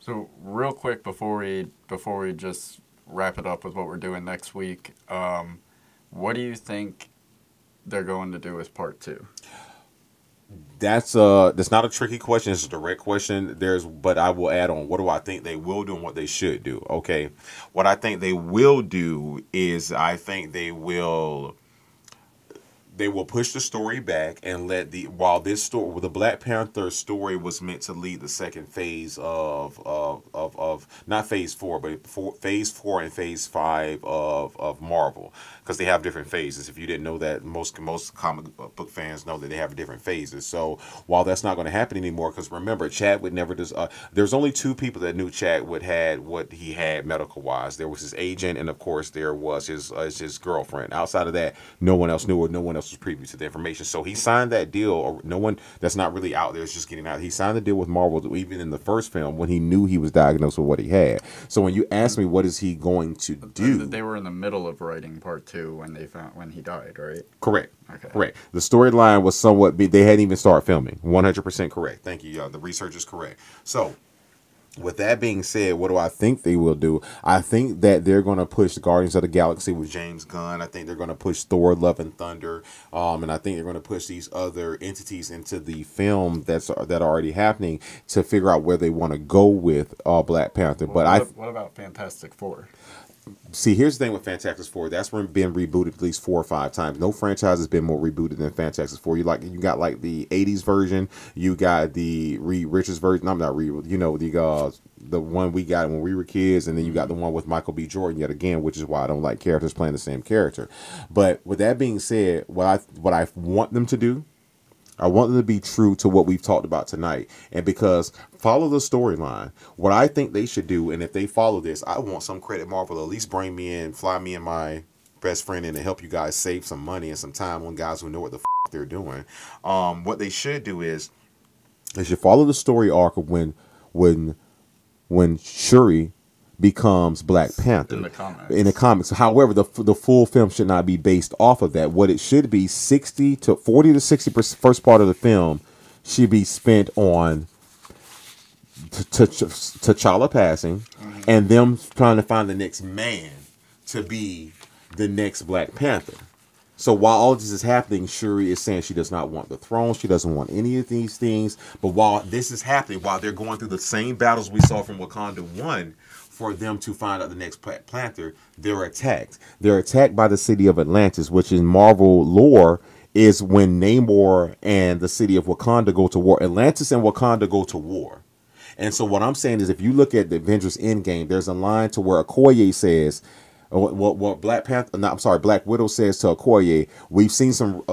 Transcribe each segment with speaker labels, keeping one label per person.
Speaker 1: So real quick before we just wrap it up with what we're doing next week, what do you think they're going to do with part two?
Speaker 2: That's not a tricky question. It's a direct question. But I will add on. What do I think they will do and what they should do? Okay, what I think they will do is I think they will push the story back and let the while this story the Black Panther story was meant to lead the second phase of not phase four but phase four and phase five of Marvel, because they have different phases. If you didn't know that, most comic book fans know that they have different phases. So while that's not going to happen anymore, because remember, Chadwick never does. There's only two people that knew Chadwick had what he had medical wise. There was his agent, and of course there was his girlfriend. Outside of that, no one else knew, or no one else was privy to the information. So he signed that deal, or no one that's not really out there is just getting out. He signed the deal with Marvel even in the first film when he knew he was diagnosed with what he had. So when you ask me what is he going to do,
Speaker 1: They were in the middle of writing part two when he died, right?
Speaker 2: correct.
Speaker 1: Okay.
Speaker 2: Correct. The storyline was somewhat. They hadn't even started filming. 100% correct. Thank you. The research is correct. So, with that being said, what do I think they will do? I think that they're going to push Guardians of the Galaxy with James Gunn. I think they're going to push Thor: Love and Thunder, and I think they're going to push these other entities into the film that are already happening to figure out where they want to go with Black Panther.
Speaker 1: Well,
Speaker 2: But
Speaker 1: what about Fantastic Four?
Speaker 2: see, here's the thing with Fantastic Four. That's been rebooted at least 4 or 5 times. No franchise has been more rebooted than Fantastic Four. You got like the '80s version. You got the Reed Richards version. I'm not Reed. The one we got when we were kids, and then you got the one with Michael B. Jordan yet again, which is why I don't like characters playing the same character. But with that being said, what I want them to do, I want them to be true to what we've talked about tonight. And because follow the storyline, what I think they should do, and if they follow this, I want some credit Marvel to at least bring me in, fly me and my best friend in to help you guys save some money and some time on guys who know what the they're doing. What they should do is they should follow the story arc of when Shuri becomes Black Panther
Speaker 1: In the comics.
Speaker 2: in the comics. However, the full film should not be based off of that. What it should be, 40 to 60% first part of the film should be spent on T'Challa passing, and them trying to find the next man to be the next Black Panther. So while all this is happening, Shuri is saying she does not want the throne. She doesn't want any of these things. But while this is happening, while they're going through the same battles we saw from Wakanda 1, for them to find out the next Black Panther, they're attacked. They're attacked by the city of Atlantis, which in Marvel lore is when Namor and the city of Wakanda go to war. Atlantis and Wakanda go to war. And so what I'm saying is, if you look at the Avengers Endgame, there's a line to where Okoye says, what Black Panther, no, I'm sorry, Black Widow says to Okoye, we've seen some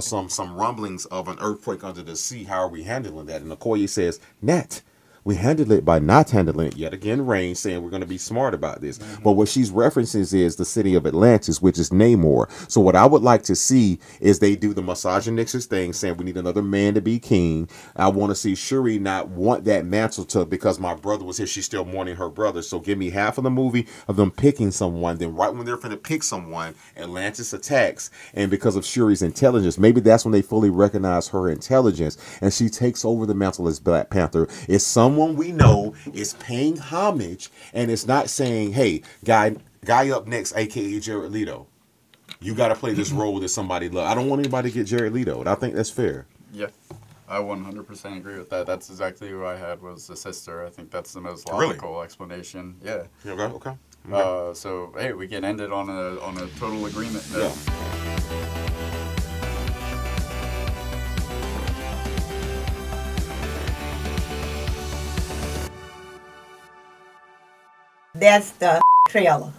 Speaker 2: rumblings of an earthquake under the sea. How are we handling that? And Okoye says, Nat, we handled it by not handling it. Yet again, Rain saying we're going to be smart about this. But what she's referencing is the city of Atlantis, which is Namor. So what I would like to see is they do the misogynistic thing, saying we need another man to be king. I want to see Shuri not want that mantle because my brother was here. She's still mourning her brother. So give me half of the movie of them picking someone. Then right when they're finna pick someone, Atlantis attacks. And because of Shuri's intelligence, maybe that's when they fully recognize her intelligence. And she takes over the mantle as Black Panther. It's someone we know is paying homage, and it's not saying, hey, guy up next, aka Jared Leto, you got to play this role that somebody loves. I don't want anybody to get Jared Leto, and I think that's fair.
Speaker 1: Yeah, I 100% agree with that. That's exactly who I had was the sister. I think that's the most
Speaker 2: Really?
Speaker 1: logical explanation. Yeah.
Speaker 2: Okay.
Speaker 1: So hey, we can end it on a total agreement note.
Speaker 2: Yeah.
Speaker 3: That's the trailer.